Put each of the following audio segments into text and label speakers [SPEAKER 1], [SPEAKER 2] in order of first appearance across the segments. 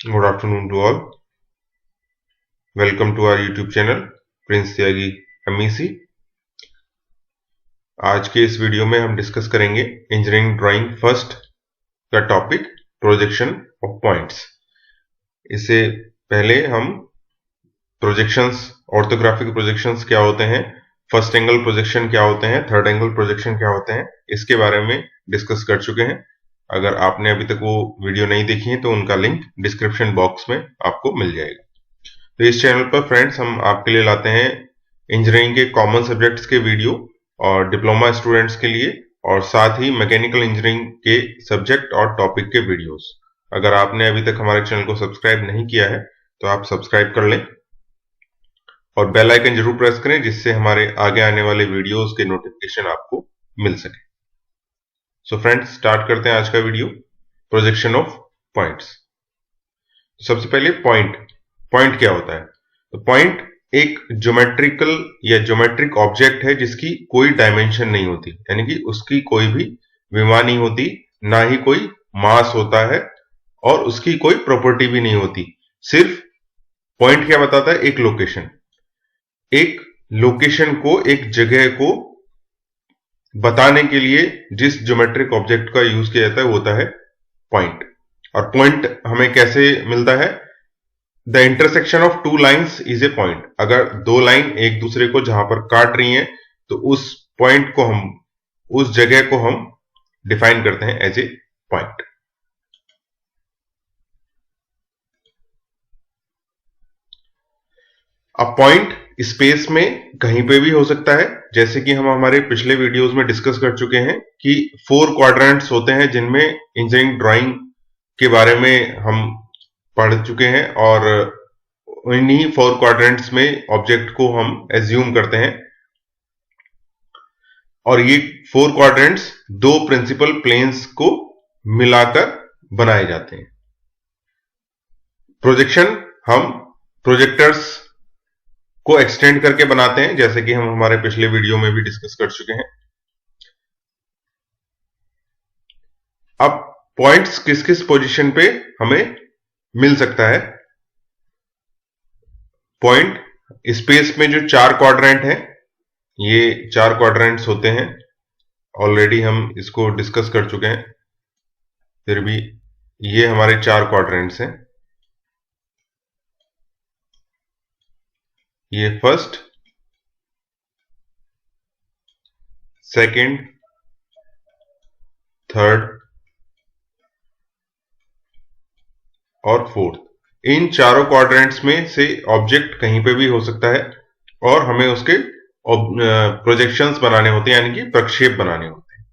[SPEAKER 1] Good afternoon to all. Welcome to our YouTube channel Prince Tyagi MEC। आज के इस video में हम डिस्कस करेंगे इंजीनियरिंग ड्राइंग फर्स्ट का टॉपिक प्रोजेक्शन ऑफ पॉइंट्स। इससे पहले हम प्रोजेक्शंस, ऑर्थोग्राफिक प्रोजेक्शंस क्या होते हैं, फर्स्ट एंगल प्रोजेक्शन क्या होते हैं, थर्ड एंगल प्रोजेक्शन क्या होते हैं, इसके बारे में डिस्कस कर चुके हैं। अगर आपने अभी तक वो वीडियो नहीं देखी है तो उनका लिंक डिस्क्रिप्शन बॉक्स में आपको मिल जाएगा। तो इस चैनल पर फ्रेंड्स हम आपके लिए लाते हैं इंजीनियरिंग के कॉमन सब्जेक्ट्स के वीडियो और डिप्लोमा स्टूडेंट्स के लिए, और साथ ही मैकेनिकल इंजीनियरिंग के सब्जेक्ट और टॉपिक के वीडियोस। अगर आपने अभी तक हमारे चैनल को सब्सक्राइब नहीं किया है तो आप सब्सक्राइब कर लें और बेल आइकन जरूर प्रेस करें, जिससे हमारे आगे आने वाले वीडियोस के नोटिफिकेशन आपको मिल सके। सो फ्रेंड्स, स्टार्ट करते हैं आज का वीडियो, प्रोजेक्शन ऑफ पॉइंट्स। सबसे पहले पॉइंट क्या होता है? तो पॉइंट एक ज्योमेट्रिकल या ज्योमेट्रिक ऑब्जेक्ट है जिसकी कोई डायमेंशन नहीं होती, यानी कि उसकी कोई भी विमा नहीं होती, ना ही कोई मास होता है और उसकी कोई प्रॉपर्टी भी नहीं होती। सिर्फ पॉइंट क्या बताता है? एक लोकेशन को, एक जगह को बताने के लिए जिस ज्योमेट्रिक ऑब्जेक्ट का यूज किया जाता है वो होता है पॉइंट। और पॉइंट हमें कैसे मिलता है? The intersection of two lines is a point. अगर दो लाइन एक दूसरे को जहां पर काट रही हैं तो उस पॉइंट को हम, उस जगह को हम डिफाइन करते हैं एज ए पॉइंट। अब पॉइंट स्पेस में कहीं पे भी हो सकता है, जैसे कि हम हमारे पिछले वीडियोस में डिस्कस कर चुके हैं कि 4 क्वाड्रेंट्स होते हैं जिनमें इंजीनियरिंग ड्राइंग के बारे में हम पढ़ चुके हैं, और इन्हीं 4 क्वाड्रेंट्स में ऑब्जेक्ट को हम एज्यूम करते हैं। और ये 4 क्वाड्रेंट्स 2 प्रिंसिपल प्लेन्स को मिलाकर बनाए जाते हैं। प्रोजेक्शन हम प्रोजेक्टर्स को एक्सटेंड करके बनाते हैं, जैसे कि हम हमारे पिछले वीडियो में भी डिस्कस कर चुके हैं। अब पॉइंट्स किस किस पोजीशन पे हमें मिल सकता है? पॉइंट स्पेस में जो 4 क्वाड्रेंट हैं, ये 4 क्वाड्रेंट्स होते हैं। ऑलरेडी हम इसको डिस्कस कर चुके हैं, फिर भी ये हमारे 4 क्वाड्रेंट्स हैं। ये फर्स्ट, सेकंड, थर्ड और फोर्थ। इन चारों क्वाड्रेंट्स में से ऑब्जेक्ट कहीं पे भी हो सकता है और हमें उसके प्रोजेक्शंस बनाने होते हैं, यानी कि प्रक्षेप बनाने होते हैं।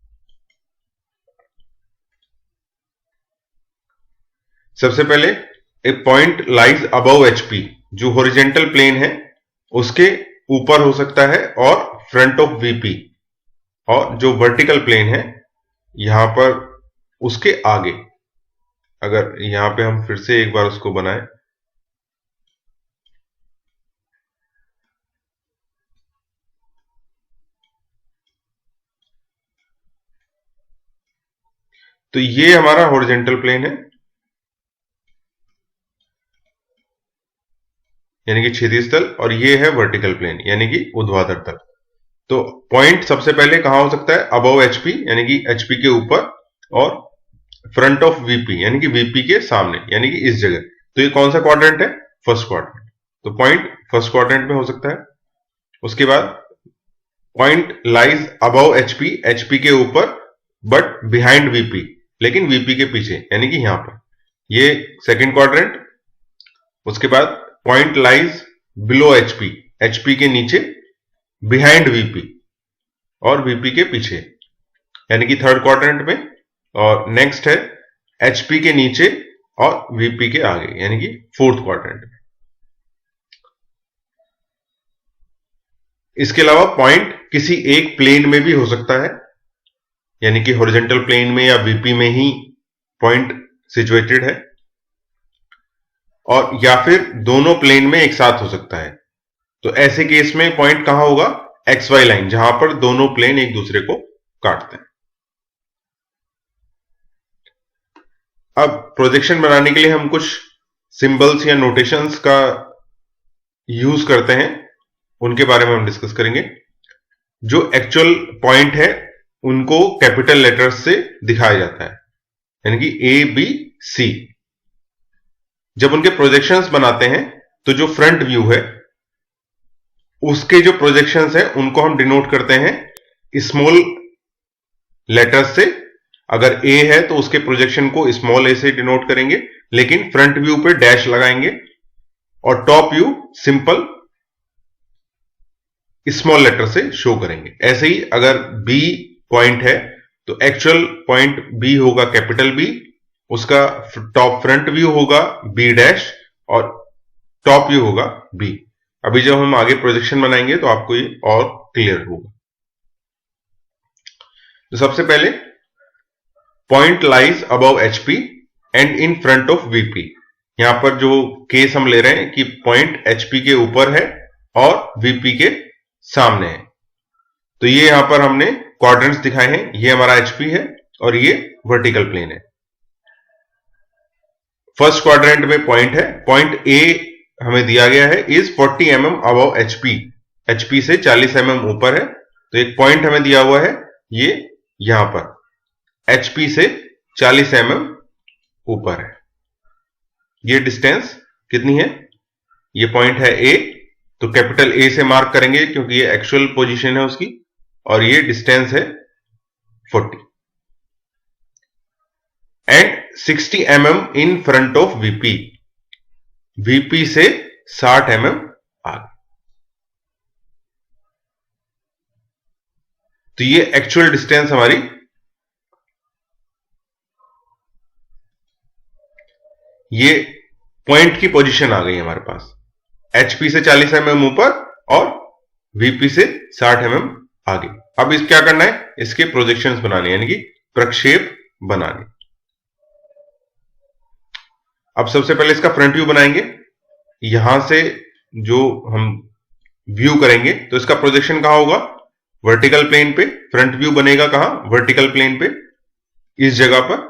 [SPEAKER 1] सबसे पहले एक पॉइंट लाइज अबव एचपी, जो हॉरिजॉन्टल प्लेन है उसके ऊपर हो सकता है और फ्रंट ऑफ वीपी, और जो वर्टिकल प्लेन है यहां पर उसके आगे। अगर यहां पे हम फिर से एक बार उसको बनाएं तो ये हमारा हॉरिजॉन्टल प्लेन है, यानी कि क्षैतिज तल, और ये है वर्टिकल प्लेन यानी कि ऊर्ध्वाधर तल। तो पॉइंट सबसे पहले कहां हो सकता है? अबव एचपी, यानी कि एचपी के ऊपर, और फ्रंट ऑफ वीपी यानी कि वीपी के सामने, यानी कि इस जगह। तो ये कौन सा क्वाड्रेंट है? First quadrant. तो पॉइंट फर्स्ट क्वाड्रेंट में हो सकता है। उसके बाद point lies above HP, HP के ऊपर बट बिहाइंड वीपी, लेकिन वीपी के पीछे, यानी कि यहां पर, ये सेकंड क्वाड्रेंट। उसके बाद point lies below HP, HP के नीचे, बिहाइंड वीपी और वीपी के पीछे, यानी कि थर्ड क्वाड्रेंट में। और नेक्स्ट है एचपी के नीचे और वीपी के आगे, यानी कि फोर्थ क्वाड्रेंट में। इसके अलावा पॉइंट किसी एक प्लेन में भी हो सकता है, यानी कि हॉरिजॉन्टल प्लेन में या वीपी में ही पॉइंट सिचुएटेड है, और या फिर दोनों प्लेन में एक साथ हो सकता है। तो ऐसे केस में पॉइंट कहां होगा? एक्स वाई लाइन, जहां पर दोनों प्लेन एक दूसरे को काटते हैं। अब प्रोजेक्शन बनाने के लिए हम कुछ सिंबल्स या नोटेशंस का यूज करते हैं उनके बारे में हम डिस्कस करेंगे। जो एक्चुअल पॉइंट है उनको कैपिटल लेटर्स से दिखाया जाता है, यानी कि ए बी सी। जब उनके प्रोजेक्शंस बनाते हैं तो जो फ्रंट व्यू है उसके जो प्रोजेक्शंस है उनको हम डिनोट करते हैं स्मॉल लेटर्स से। अगर ए है तो उसके प्रोजेक्शन को स्मॉल ए से डिनोट करेंगे, लेकिन फ्रंट व्यू पे डैश लगाएंगे, और top view simple small letter से शो करेंगे। ऐसे ही अगर बी पॉइंट है तो एक्चुअल पॉइंट बी होगा कैपिटल बी, उसका टॉप फ्रंट व्यू होगा बी डैश और टॉप व्यू होगा बी। अभी जब हम आगे प्रोजेक्शन बनाएंगे तो आपको ये और क्लियर होगा। तो सबसे पहले point lies above HP and in front of VP. यहां पर जो केस हम ले रहे हैं कि पॉइंट एचपी के ऊपर है और वीपी के सामने है। तो ये यहां पर हमने क्वाड्रेंट्स दिखाए हैं, ये हमारा एचपी है और ये वर्टिकल प्लेन है। फर्स्ट क्वाड्रेंट में पॉइंट है, पॉइंट ए हमें दिया गया है is 40 mm above HP, HP से 40 mm ऊपर है। तो एक पॉइंट हमें दिया हुआ है ये यहां पर एचपी से 40 mm ऊपर है। ये डिस्टेंस कितनी है, ये पॉइंट है ए, तो कैपिटल ए से मार्क करेंगे क्योंकि ये एक्चुअल पोजीशन है उसकी, और ये डिस्टेंस है 40 and 60 mm in front of VP, VP से 60 mm आगे। तो ये एक्चुअल डिस्टेंस हमारी, ये पॉइंट की पोजीशन आ गई हमारे पास, एचपी से 40 mm ऊपर और वीपी से 60 mm आगे। अब इस क्या करना है, इसके प्रोजेक्शंस बनाने, यानी कि प्रक्षेप बनाने। अब सबसे पहले इसका फ्रंट व्यू बनाएंगे। यहां से जो हम व्यू करेंगे तो इसका प्रोजेक्शन कहां होगा, वर्टिकल प्लेन पे। फ्रंट व्यू बनेगा कहां, वर्टिकल प्लेन पे, इस जगह पर।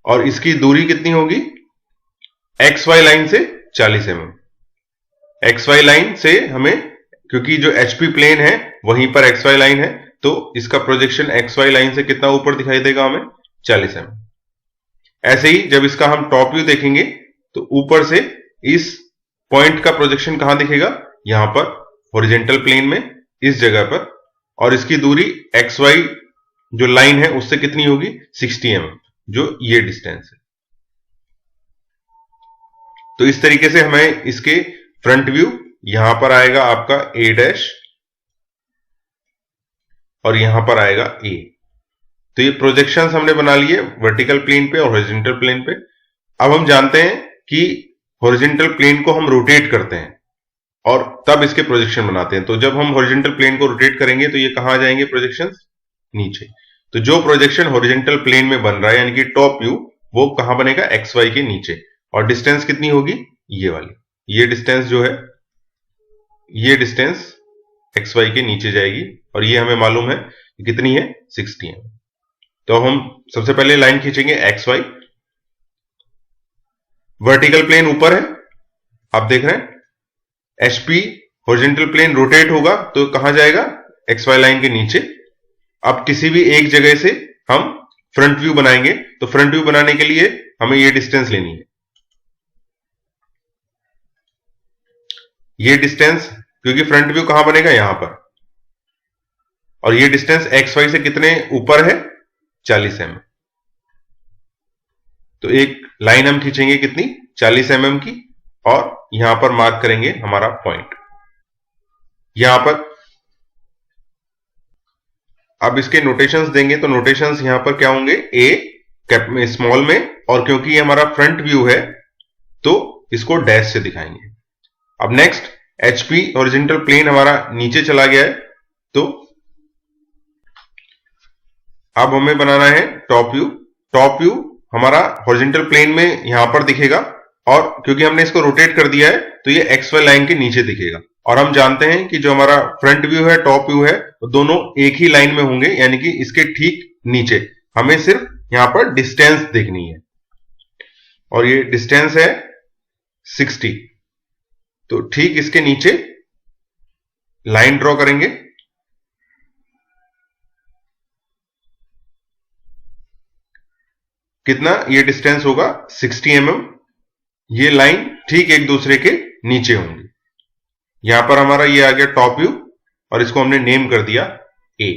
[SPEAKER 1] और इसकी दूरी कितनी होगी, एक्स वाई लाइन से 40 mm। एक्स वाई लाइन से हमें, क्योंकि जो एचपी प्लेन है वहीं पर एक्स वाई लाइन है, तो इसका प्रोजेक्शन एक्स वाई लाइन से कितना ऊपर दिखाई देगा हमें, 40 mm। ऐसे ही जब इसका हम टॉप व्यू देखेंगे तो ऊपर से इस पॉइंट का प्रोजेक्शन कहां दिखेगा, यहां पर हॉरिजॉन्टल प्लेन में, इस जगह पर। और इसकी दूरी एक्स वाई जो लाइन है उससे कितनी होगी, 60 mm, जो ये डिस्टेंस है। तो इस तरीके से हमें इसके फ्रंट व्यू, यहां पर आएगा आपका ए डैश और यहां पर आएगा ए। तो ये प्रोजेक्शंस हमने बना लिए वर्टिकल प्लेन पे और हॉरिजॉन्टल प्लेन पे। अब हम जानते हैं कि हॉरिजॉन्टल प्लेन को हम रोटेट करते हैं और तब इसके प्रोजेक्शन बनाते हैं। तो जब हम हॉरिजॉन्टल प्लेन को रोटेट करेंगे तो ये कहां आ जाएंगे प्रोजेक्शंस, नीचे। तो जो प्रोजेक्शन हॉरिजॉन्टल प्लेन में बन रहा है, यानी कि टॉप व्यू, वो कहां बनेगा, एक्स वाई के नीचे। और डिस्टेंस कितनी होगी, ये वाली, ये डिस्टेंस जो है, ये डिस्टेंस एक्स वाई के नीचे जाएगी, और ये हमें मालूम है कितनी है, 60 है। तो हम सबसे पहले लाइन खींचेंगे एक्स वाई, वर्टिकल प्लेन ऊपर है, आप देख रहे हैं। एचपी हॉरिजॉन्टल प्लेन रोटेट होगा तो कहां जाएगा, एक्स वाई लाइन के नीचे। अब किसी भी एक जगह से हम फ्रंट व्यू बनाएंगे, तो फ्रंट व्यू बनाने के लिए हमें ये डिस्टेंस लेनी है। ये डिस्टेंस, क्योंकि फ्रंट व्यू कहां बनेगा, यहां पर, और ये डिस्टेंस एक्स वाई से कितने ऊपर है, 40 mm। तो एक लाइन हम खींचेंगे कितनी, 40 mm की, और यहां पर मार्क करेंगे हमारा पॉइंट। यहां पर अब इसके नोटेशंस देंगे, तो नोटेशंस यहां पर क्या होंगे, ए स्मॉल में, और क्योंकि ये हमारा फ्रंट व्यू है तो इसको डैश से दिखाएंगे। अब नेक्स्ट, एचपी हॉरिजॉन्टल प्लेन हमारा नीचे चला गया है, तो अब हमें बनाना है टॉप व्यू। टॉप व्यू हमारा हॉरिजॉन्टल प्लेन में यहां पर दिखेगा, और क्योंकि हमने इसको रोटेट कर दिया है तो ये एक्स वाई लाइन के नीचे दिखेगा। और हम जानते हैं कि जो हमारा फ्रंट व्यू है, टॉप व्यू है, वो दोनों एक ही लाइन में होंगे, यानी कि इसके ठीक नीचे। हमें सिर्फ यहां पर डिस्टेंस देखनी है और ये डिस्टेंस है 60। तो ठीक इसके नीचे लाइन ड्रॉ करेंगे। कितना ये डिस्टेंस होगा 60 mm। ये लाइन ठीक एक दूसरे के नीचे होंगे। यहां पर हमारा ये आ गया टॉप व्यू और इसको हमने नेम कर दिया ए।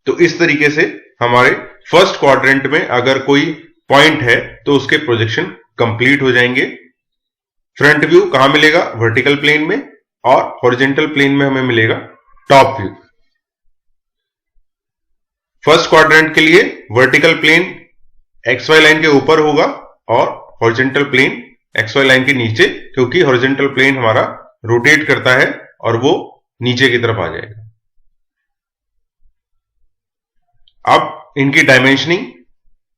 [SPEAKER 1] तो इस तरीके से हमारे फर्स्ट क्वाड्रेंट में अगर कोई पॉइंट है तो उसके प्रोजेक्शन कंप्लीट हो जाएंगे। फ्रंट व्यू कहां मिलेगा? वर्टिकल प्लेन में, और हॉरिजॉन्टल प्लेन में हमें मिलेगा टॉप व्यू। फर्स्ट क्वाड्रेंट के लिए वर्टिकल प्लेन XY लाइन के ऊपर होगा और हॉरिजॉन्टल प्लेन XY लाइन के नीचे, क्योंकि हॉरिजॉन्टल प्लेन हमारा रोटेट करता है और वो नीचे की तरफ आ जाएगा। अब इनकी डायमेंशनिंग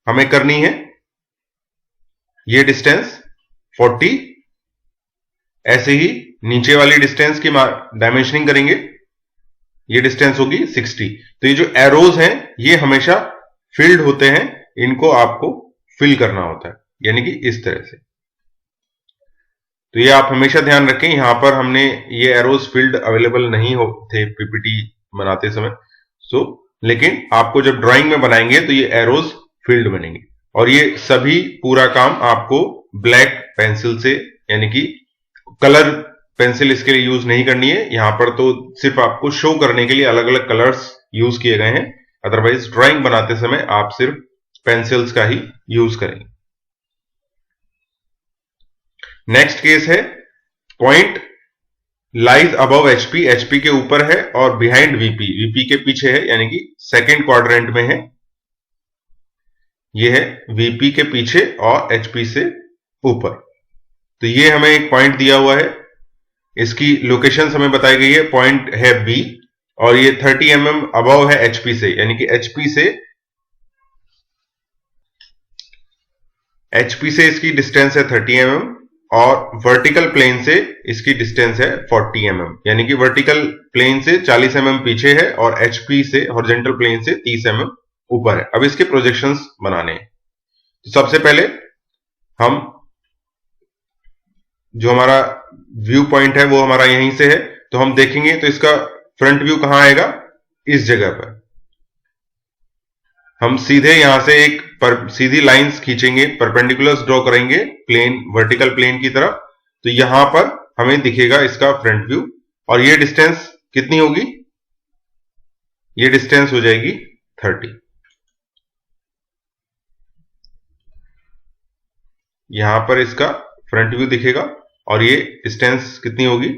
[SPEAKER 1] हमें करनी है। ये डिस्टेंस 40, ऐसे ही नीचे वाली डिस्टेंस की डायमेंशनिंग करेंगे। ये डिस्टेंस होगी 60। तो ये जो एरोज हैं ये हमेशा फिल्ड होते हैं, इनको आपको फिल करना होता है, यानी कि इस तरह से। तो ये आप हमेशा ध्यान रखें। यहां पर हमने ये एरोज फील्ड अवेलेबल नहीं होते पीपीटी बनाते समय, लेकिन आपको जब ड्राइंग में बनाएंगे तो ये एरोज फील्ड बनेंगे। और ये सभी पूरा काम आपको ब्लैक पेंसिल से, यानी कि कलर पेंसिल इसके लिए यूज नहीं करनी है। यहां पर तो सिर्फ आपको शो करने के लिए अलग अलग कलर्स यूज किए गए हैं, अदरवाइज ड्राइंग बनाते समय आप सिर्फ पेंसिल्स का ही यूज करेंगे। नेक्स्ट केस है point lies above HP, HP के ऊपर है और बिहाइंड वीपी, वीपी के पीछे है, यानी कि सेकेंड क्वाड्रेंट में है। यह है वीपी के पीछे और एचपी से ऊपर। तो ये हमें एक पॉइंट दिया हुआ है, इसकी लोकेशन हमें बताई गई है। पॉइंट है बी और ये 30 mm अबव है एचपी से, यानी कि एचपी से इसकी डिस्टेंस है 30 mm और वर्टिकल प्लेन से इसकी डिस्टेंस है 40 mm, यानी कि वर्टिकल प्लेन से 40 mm पीछे है और एचपी से हॉरिजॉन्टल प्लेन से 30 mm ऊपर है। अब इसके प्रोजेक्शंस बनाने हैं। तो सबसे पहले हम जो हमारा व्यू पॉइंट है वो हमारा यहीं से है, तो हम देखेंगे तो इसका फ्रंट व्यू कहां आएगा? इस जगह पर। हम सीधे यहां से एक सीधी लाइंस खींचेंगे, परपेंडिकुलर्स ड्रॉ करेंगे प्लेन, वर्टिकल प्लेन की तरफ। तो यहां पर हमें दिखेगा इसका फ्रंट व्यू। और ये डिस्टेंस कितनी होगी? ये डिस्टेंस हो जाएगी 30। यहां पर इसका फ्रंट व्यू दिखेगा और ये डिस्टेंस कितनी होगी?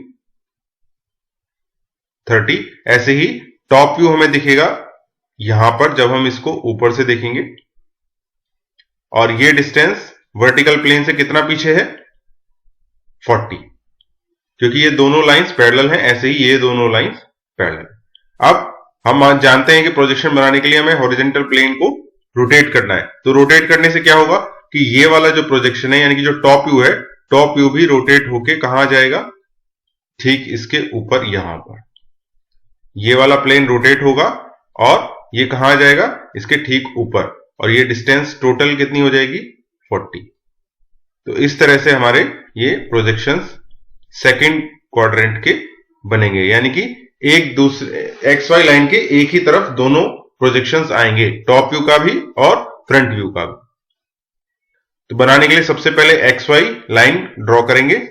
[SPEAKER 1] 30। ऐसे ही टॉप व्यू हमें दिखेगा यहां पर जब हम इसको ऊपर से देखेंगे, और ये डिस्टेंस वर्टिकल प्लेन से कितना पीछे है? 40, क्योंकि ये दोनों लाइंस पैरेलल हैं। ऐसे ही ये दोनों लाइंस पैरेलल। अब हम जानते हैं कि प्रोजेक्शन बनाने के लिए हमें हॉरिजॉन्टल प्लेन को रोटेट करना है। तो रोटेट करने से क्या होगा कि ये वाला जो प्रोजेक्शन है, यानी कि जो टॉप व्यू है, टॉप व्यू भी रोटेट होके कहां जाएगा? ठीक इसके ऊपर, यहां पर ये वाला प्लेन रोटेट होगा और ये कहां जाएगा? इसके ठीक ऊपर। और ये डिस्टेंस टोटल कितनी हो जाएगी? 40। तो इस तरह से हमारे ये प्रोजेक्शंस सेकंड क्वाड्रेंट के बनेंगे, यानी कि एक दूसरे XY लाइन के एक ही तरफ दोनों प्रोजेक्शंस आएंगे, टॉप व्यू का भी और फ्रंट व्यू का भी। तो बनाने के लिए सबसे पहले XY लाइन ड्रॉ करेंगे।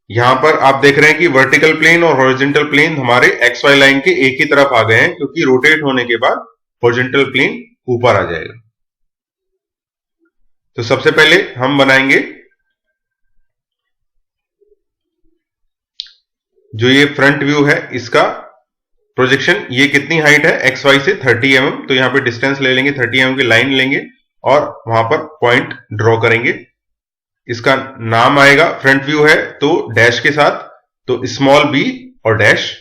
[SPEAKER 1] यहां पर आप देख रहे हैं कि वर्टिकल प्लेन और हॉरिजॉन्टल प्लेन हमारे XY लाइन के एक ही तरफ आ गए हैं, क्योंकि रोटेट होने के बाद हॉरिजॉन्टल प्लेन ऊपर आ जाएगा। तो सबसे पहले हम बनाएंगे जो ये फ्रंट व्यू है, इसका प्रोजेक्शन। ये कितनी हाइट है? XY से 30 mm। तो यहां पे डिस्टेंस ले लेंगे, 30 mm की लाइन लेंगे और वहां पर पॉइंट ड्रॉ करेंगे। इसका नाम आएगा, फ्रंट व्यू है तो डैश के साथ, तो स्मॉल b और डैश।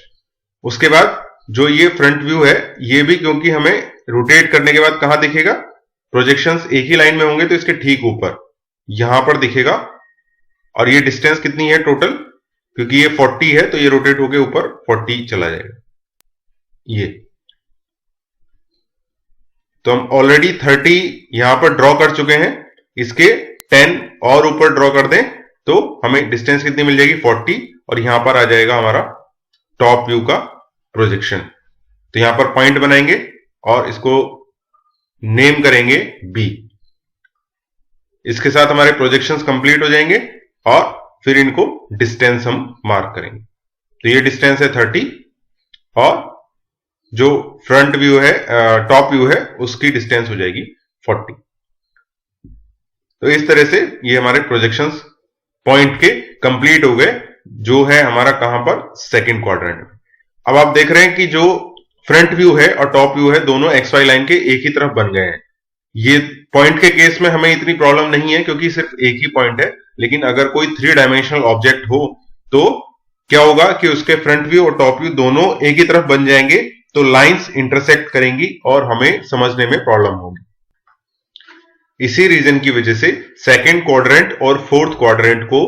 [SPEAKER 1] उसके बाद जो ये फ्रंट व्यू है, ये भी क्योंकि हमें रोटेट करने के बाद कहां दिखेगा? प्रोजेक्शंस एक ही लाइन में होंगे तो इसके ठीक ऊपर यहां पर दिखेगा। और ये डिस्टेंस कितनी है टोटल? क्योंकि ये 40 है तो ये रोटेट होके ऊपर 40 चला जाएगा। ये तो हम ऑलरेडी 30 यहां पर ड्रॉ कर चुके हैं, इसके 10 और ऊपर ड्रॉ कर दें तो हमें डिस्टेंस कितनी मिल जाएगी 40, और यहां पर आ जाएगा हमारा टॉप व्यू का प्रोजेक्शन। तो यहां पर पॉइंट बनाएंगे और इसको नेम करेंगे बी। इसके साथ हमारे प्रोजेक्शंस कंप्लीट हो जाएंगे और फिर इनको डिस्टेंस हम मार्क करेंगे। तो ये डिस्टेंस है 30 और जो फ्रंट व्यू है, टॉप व्यू है, उसकी डिस्टेंस हो जाएगी 40। तो इस तरह से ये हमारे प्रोजेक्शंस पॉइंट के कंप्लीट हो गए, जो है हमारा कहां पर सेकंड क्वाड्रेंट में। अब आप देख रहे हैं कि जो फ्रंट व्यू है और टॉप व्यू है दोनों एक्स वाई लाइन के एक ही तरफ बन गए हैं। ये पॉइंट के केस में हमें इतनी प्रॉब्लम नहीं है क्योंकि सिर्फ एक ही पॉइंट है, लेकिन अगर कोई 3 डायमेंशनल ऑब्जेक्ट हो तो क्या होगा कि उसके फ्रंट व्यू और टॉप व्यू दोनों एक ही तरफ बन जाएंगे, तो लाइंस इंटरसेक्ट करेंगी और हमें समझने में प्रॉब्लम होगी। इसी रीजन की वजह से सेकंड क्वाड्रेंट और फोर्थ क्वाड्रेंट को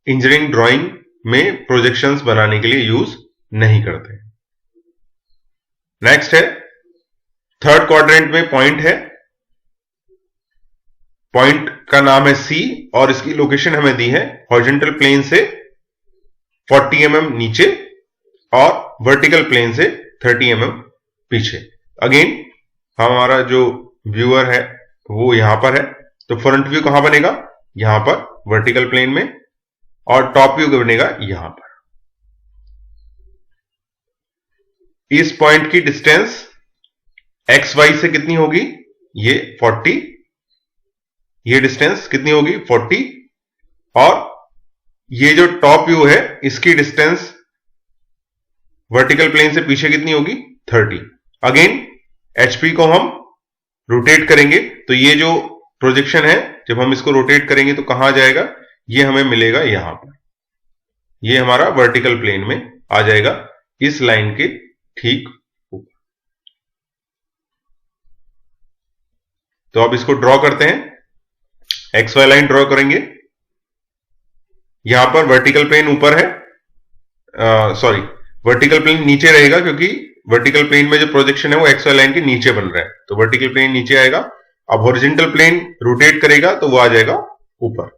[SPEAKER 1] इंजीनियरिंग ड्राइंग में प्रोजेक्शंस बनाने के लिए यूज नहीं करते। नेक्स्ट है थर्ड क्वाड्रेंट में पॉइंट है, पॉइंट का नाम है सी और इसकी लोकेशन हमें दी है हॉरिजॉन्टल प्लेन से 40 mm नीचे और वर्टिकल प्लेन से 30 mm पीछे। अगेन हमारा जो व्यूअर है वो यहां पर है, तो फ्रंट व्यू कहां बनेगा, यहां पर वर्टिकल प्लेन में, और टॉप व्यू बनेगा यहां पर। इस पॉइंट की डिस्टेंस एक्स वाई से कितनी होगी, ये 40, ये डिस्टेंस कितनी होगी 40, और ये जो टॉप व्यू है इसकी डिस्टेंस वर्टिकल प्लेन से पीछे कितनी होगी 30। अगेन एचपी को हम रोटेट करेंगे, तो ये जो प्रोजेक्शन है जब हम इसको रोटेट करेंगे तो कहां जाएगा, ये हमें मिलेगा यहां पर, ये हमारा वर्टिकल प्लेन में आ जाएगा इस लाइन के ठीक ऊपर। तो अब इसको ड्रॉ करते हैं, एक्स वाई लाइन ड्रॉ करेंगे। यहां पर वर्टिकल प्लेन ऊपर है, सॉरी वर्टिकल प्लेन नीचे रहेगा क्योंकि वर्टिकल प्लेन में जो प्रोजेक्शन है वो एक्स वाई लाइन के नीचे बन रहा है, तो वर्टिकल प्लेन नीचे आएगा। अब हॉरिजॉन्टल प्लेन रोटेट करेगा तो वो आ जाएगा ऊपर,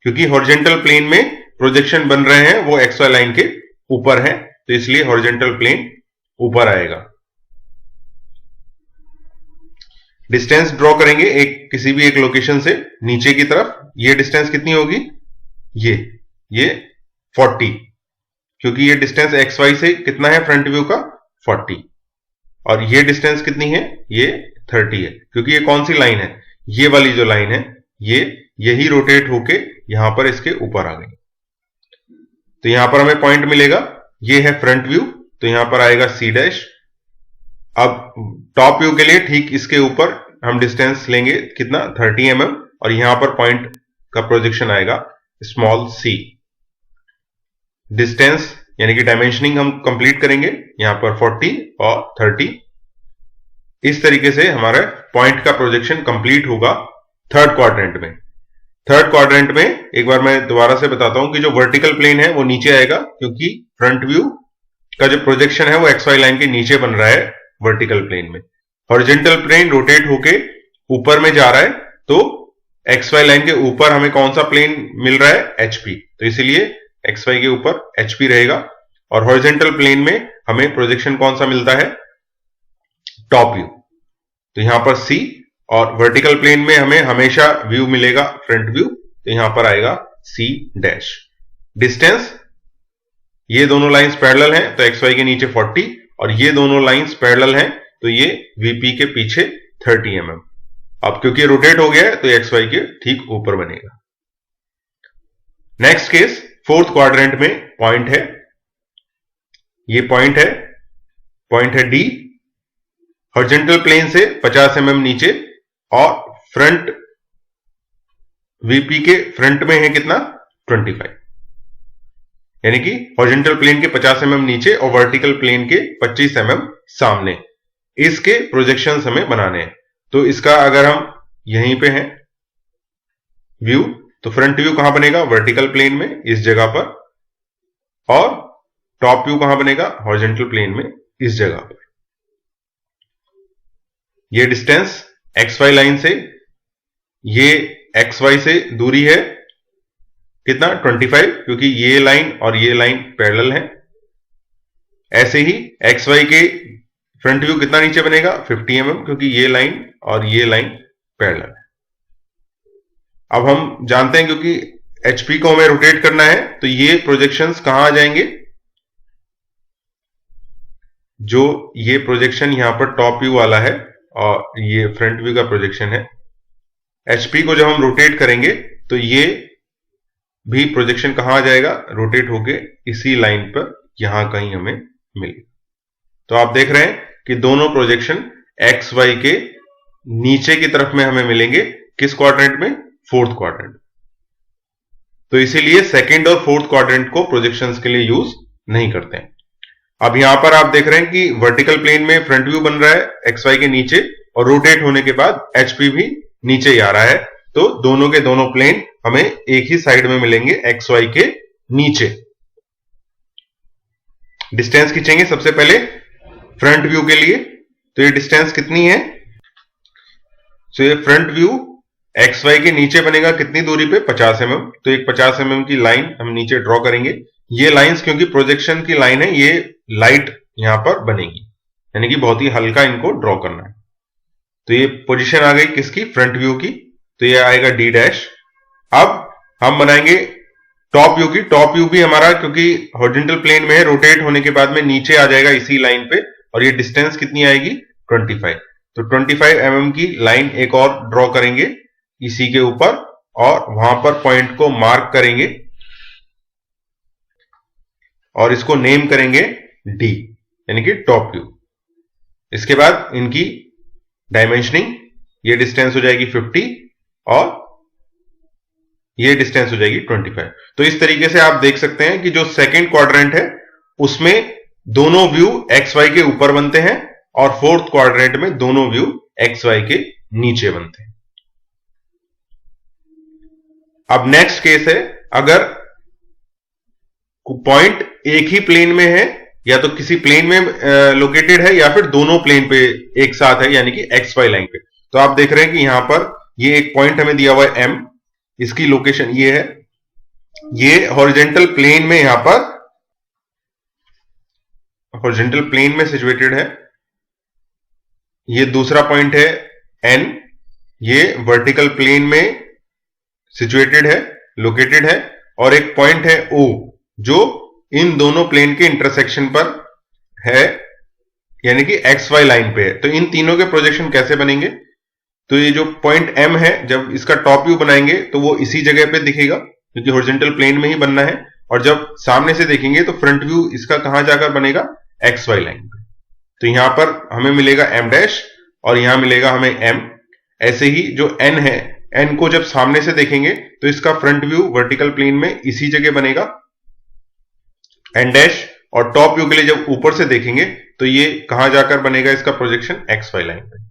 [SPEAKER 1] क्योंकि हॉरिजॉन्टल प्लेन में प्रोजेक्शन बन रहे हैं वो एक्स वाई लाइन के ऊपर है, तो इसलिए हॉरिजॉन्टल प्लेन ऊपर आएगा। डिस्टेंस ड्रॉ करेंगे किसी भी एक लोकेशन से नीचे की तरफ। ये डिस्टेंस कितनी होगी, ये 40, क्योंकि ये डिस्टेंस एक्स वाई से कितना है फ्रंट व्यू का 40, और ये डिस्टेंस कितनी है, ये 30 है, क्योंकि ये कौन सी लाइन है, ये वाली जो लाइन है यही रोटेट होके यहां पर इसके ऊपर आ गई। तो यहां पर हमें पॉइंट मिलेगा, ये है फ्रंट व्यू, तो यहां पर आएगा सी डैश। अब टॉप व्यू के लिए ठीक इसके ऊपर हम डिस्टेंस लेंगे कितना 30 mm, और यहां पर पॉइंट का प्रोजेक्शन आएगा स्मॉल सी। डिस्टेंस यानी कि डायमेंशनिंग हम कंप्लीट करेंगे, यहां पर 40 और 30। इस तरीके से हमारा पॉइंट का प्रोजेक्शन कंप्लीट होगा थर्ड क्वाड्रेंट में। थर्ड क्वाड्रेंट में एक बार मैं दोबारा से बताता हूं कि जो वर्टिकल प्लेन है वो नीचे आएगा, क्योंकि फ्रंट व्यू का जो प्रोजेक्शन है वो एक्स वाई लाइन के नीचे बन रहा है वर्टिकल प्लेन में। हॉरिजॉन्टल प्लेन रोटेट होके ऊपर में जा रहा है, तो एक्स वाई लाइन के ऊपर हमें कौन सा प्लेन मिल रहा है, एचपी, तो इसीलिए एक्स वाई के ऊपर एचपी रहेगा। और हॉरिजॉन्टल प्लेन में हमें प्रोजेक्शन कौन सा मिलता है, टॉप व्यू, तो यहां पर सी, और वर्टिकल प्लेन में हमें हमेशा व्यू मिलेगा फ्रंट व्यू, तो यहां पर आएगा सी डैश। डिस्टेंस, ये दोनों लाइंस पैरेलल हैं तो एक्स वाई के नीचे 40, और ये दोनों लाइंस पैरेलल हैं तो ये वीपी के पीछे 30 mm। अब क्योंकि रोटेट हो गया है तो एक्स वाई के ठीक ऊपर बनेगा। नेक्स्ट केस फोर्थ क्वाड्रेंट में पॉइंट है, ये पॉइंट है डी, हॉरिजॉन्टल प्लेन से 50 mm नीचे, और फ्रंट वीपी के फ्रंट में है कितना 25, यानी कि हॉरिजॉन्टल प्लेन के 50 mm नीचे और वर्टिकल प्लेन के 25 mm सामने। इसके प्रोजेक्शंस हमें बनाने हैं, तो इसका अगर हम यहीं पे हैं व्यू, तो फ्रंट व्यू कहां बनेगा, वर्टिकल प्लेन में इस जगह पर, और टॉप व्यू कहां बनेगा, हॉरिजॉन्टल प्लेन में इस जगह पर। ये डिस्टेंस XY लाइन से, ये XY से दूरी है कितना 25, क्योंकि ये लाइन और ये लाइन पैरेलल है। ऐसे ही XY के फ्रंट व्यू कितना नीचे बनेगा 50 mm, क्योंकि ये लाइन और ये लाइन पैरेलल है। अब हम जानते हैं क्योंकि HP को हमें रोटेट करना है, तो ये प्रोजेक्शंस कहां आ जाएंगे, जो ये प्रोजेक्शन यहां पर टॉप व्यू वाला है और ये फ्रंट व्यू का प्रोजेक्शन है। HP को जब हम रोटेट करेंगे तो ये भी प्रोजेक्शन कहां आ जाएगा, रोटेट होके इसी लाइन पर यहां कहीं हमें मिलेगा। तो आप देख रहे हैं कि दोनों प्रोजेक्शन XY के नीचे की तरफ में हमें मिलेंगे, किस क्वाड्रेंट में, फोर्थ क्वाड्रेंट। तो इसीलिए सेकंड और फोर्थ क्वाड्रेंट को प्रोजेक्शंस के लिए यूज नहीं करते हैं। अब यहां पर आप देख रहे हैं कि वर्टिकल प्लेन में फ्रंट व्यू बन रहा है XY के नीचे, और रोटेट होने के बाद HP भी नीचे ही आ रहा है, तो दोनों के दोनों प्लेन हमें एक ही साइड में मिलेंगे XY के नीचे। डिस्टेंस खींचेंगे सबसे पहले फ्रंट व्यू के लिए, तो ये डिस्टेंस कितनी है, तो ये फ्रंट व्यू XY के नीचे बनेगा कितनी दूरी पे 50 mm, तो एक 50 mm की लाइन हम नीचे ड्रॉ करेंगे। ये लाइंस क्योंकि प्रोजेक्शन की लाइन है, ये लाइट यहां पर बनेगी, यानी कि बहुत ही हल्का इनको ड्रॉ करना है। तो ये पोजीशन आ गई किसकी, फ्रंट व्यू की, तो ये आएगा D'। अब हम बनाएंगे टॉप व्यू की। टॉप व्यू भी हमारा क्योंकि हॉरिजॉन्टल प्लेन में है, रोटेट होने के बाद में नीचे आ जाएगा इसी लाइन पे, और ये डिस्टेंस कितनी आएगी 25। तो 25 mm की लाइन एक और ड्रॉ करेंगे इसी के ऊपर, और वहां पर पॉइंट को मार्क करेंगे और इसको नेम करेंगे D, यानी कि टॉप व्यू। इसके बाद इनकी डायमेंशनिंग, ये डिस्टेंस हो जाएगी 50 और ये डिस्टेंस हो जाएगी 25। तो इस तरीके से आप देख सकते हैं कि जो सेकंड क्वाड्रेंट है उसमें दोनों व्यू XY के ऊपर बनते हैं, और फोर्थ क्वाड्रेंट में दोनों व्यू XY के नीचे बनते हैं। अब नेक्स्ट केस है, अगर पॉइंट एक ही प्लेन में है, या तो किसी प्लेन में लोकेटेड है, या फिर दोनों प्लेन पे एक साथ है, यानी कि XY लाइन पे। तो आप देख रहे हैं कि यहां पर ये एक पॉइंट हमें दिया हुआ है M, इसकी लोकेशन ये है, ये हॉरिजॉन्टल प्लेन में यहां पर हॉरिजॉन्टल प्लेन में सिचुएटेड है। ये दूसरा पॉइंट है N, ये वर्टिकल प्लेन में सिचुएटेड है, लोकेटेड है, और एक पॉइंट है O जो इन दोनों प्लेन के इंटरसेक्शन पर है, यानी कि XY लाइन पे है। तो इन तीनों के प्रोजेक्शन कैसे बनेंगे, तो ये जो पॉइंट M है, जब इसका टॉप व्यू बनाएंगे तो वो इसी जगह पे दिखेगा क्योंकि हॉरिजॉन्टल प्लेन में ही बनना है, और जब सामने से देखेंगे तो फ्रंट व्यू इसका कहां जाकर बनेगा, XY लाइन पे। तो यहां पर हमें मिलेगा M' और यहां मिलेगा हमें M। ऐसे ही जो N है, N को जब सामने से देखेंगे तो इसका फ्रंट व्यू वर्टिकल प्लेन में इसी जगह बनेगा N', और टॉप व्यू के लिए जब ऊपर से देखेंगे तो ये कहां जाकर बनेगा इसका प्रोजेक्शन, XY लाइन पे।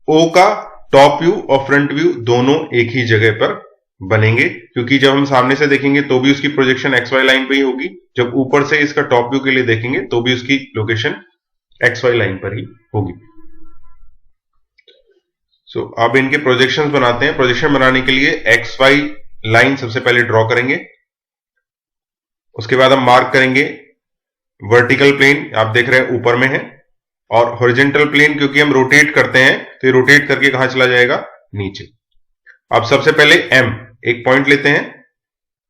[SPEAKER 1] O का टॉप व्यू और फ्रंट व्यू दोनों एक ही जगह पर बनेंगे, क्योंकि जब हम सामने से देखेंगे तो भी उसकी प्रोजेक्शन XY लाइन पे ही होगी, जब ऊपर से इसका टॉप व्यू के लिए देखेंगे तो भी उसकी लोकेशन XY लाइन पर ही होगी। सो अब इनके प्रोजेक्शंस बनाते हैं। प्रोजेक्शन बनाने के लिए XY लाइन सबसे पहले ड्रॉ करेंगे, उसके बाद हम मार्क करेंगे वर्टिकल प्लेन, आप देख रहे हैं ऊपर में है, और हॉरिजॉन्टल प्लेन क्योंकि हम रोटेट करते हैं तो ये रोटेट करके कहां चला जाएगा, नीचे। अब सबसे पहले M एक पॉइंट लेते हैं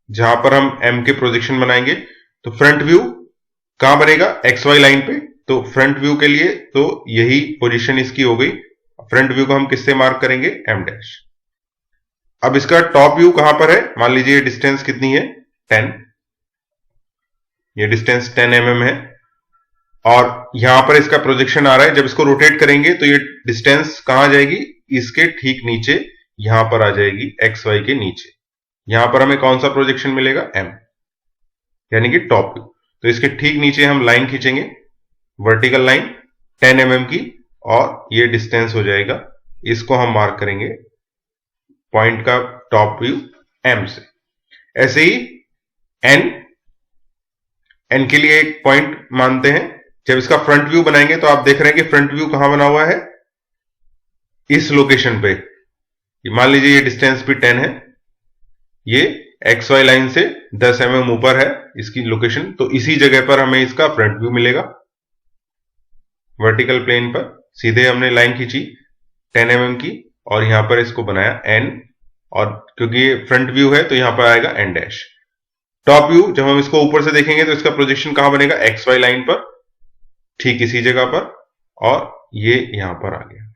[SPEAKER 1] जहां पर हम M के प्रोजेक्शन बनाएंगे। तो फ्रंट व्यू कहां बनेगा, XY लाइन पे, तो फ्रंट व्यू के लिए तो यही पोजीशन इसकी हो गई। फ्रंट व्यू को हम किससे मार्क करेंगे, M'। अब इसका टॉप व्यू कहां पर है, मान लीजिए डिस्टेंस कितनी है 10, ये डिस्टेंस 10 mm है, और यहां पर इसका प्रोजेक्शन आ रहा है। जब इसको रोटेट करेंगे तो ये डिस्टेंस कहां जाएगी, इसके ठीक नीचे यहां पर आ जाएगी, XY के नीचे। यहां पर हमें कौन सा प्रोजेक्शन मिलेगा, M, यानी कि टॉप व्यू। तो इसके ठीक नीचे हम लाइन खींचेंगे, वर्टिकल लाइन 10 mm की, और ये डिस्टेंस हो जाएगा, इसको हम मार्क करेंगे पॉइंट का टॉप व्यू M से। ऐसे ही N के लिए एक पॉइंट मानते हैं। जब इसका फ्रंट व्यू बनाएंगे तो आप देख रहे हैं कि फ्रंट व्यू कहां बना हुआ है, इस लोकेशन पे, मान लीजिए ये डिस्टेंस भी 10 है, ये एक्स वाई लाइन से 10 mm ऊपर है इसकी लोकेशन, तो इसी जगह पर हमें इसका फ्रंट व्यू मिलेगा। वर्टिकल प्लेन पर सीधे हमने लाइन खींची 10 mm की और यहां पर इसको बनाया n, और क्योंकि ये फ्रंट व्यू है तो यहां पर आएगा n डैश। टॉप व्यू जब हम इसको ऊपर से देखेंगे तो इसका प्रोजेक्शन कहां बनेगा, एक्स वाई लाइन पर, ठीक इसी जगह पर, और ये यहां पर आ गया।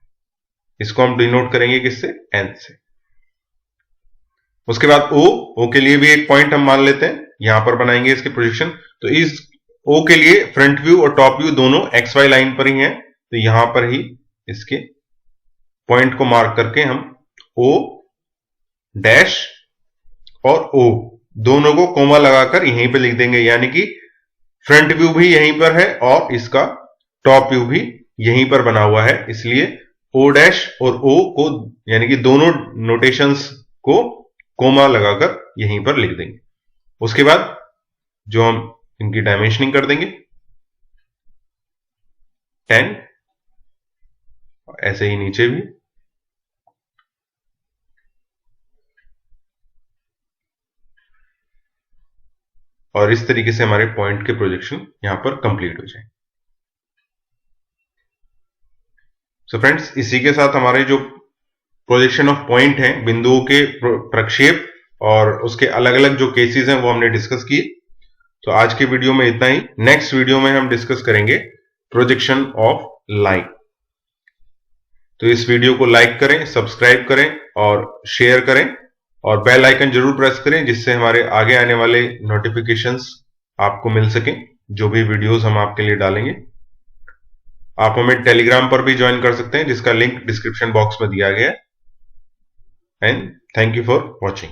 [SPEAKER 1] इसको हम डिनोट करेंगे किससे, n से। उसके बाद O के लिए भी एक पॉइंट हम मान लेते हैं, यहां पर बनाएंगे इसके प्रोजेक्शन। तो इस O के लिए फ्रंट व्यू और टॉप व्यू दोनों एक्स वाई लाइन पर ही है, तो यहां पर ही इसके पॉइंट को मार्क करके हम O डैश और O दोनों को कोमा लगाकर यहीं पे लिख देंगे, यानी कि फ्रंट व्यू भी यहीं पर है और इसका टॉप व्यू भी यहीं पर बना हुआ है, इसलिए O डैश और O को यानी कि दोनों नोटेशंस को कोमा लगाकर यहीं पर लिख देंगे। उसके बाद जो हम इनकी डायमेंशनिंग कर देंगे 10, ऐसे ही नीचे भी, और इस तरीके से हमारे पॉइंट के प्रोजेक्शन यहां पर कंप्लीट हो जाए। सो फ्रेंड्स, इसी के साथ हमारे जो प्रोजेक्शन ऑफ पॉइंट है, बिंदुओं के प्रक्षेप और उसके अलग अलग जो केसेस हैं वो हमने डिस्कस किए। तो आज के वीडियो में इतना ही। नेक्स्ट वीडियो में हम डिस्कस करेंगे प्रोजेक्शन ऑफ लाइन। तो इस वीडियो को लाइक करें, सब्सक्राइब करें और शेयर करें, और बेल आइकन जरूर प्रेस करें जिससे हमारे आगे आने वाले नोटिफिकेशंस आपको मिल सकें, जो भी वीडियोस हम आपके लिए डालेंगे। आप हमें टेलीग्राम पर भी ज्वाइन कर सकते हैं जिसका लिंक डिस्क्रिप्शन बॉक्स में दिया गया है। And thank you for watching.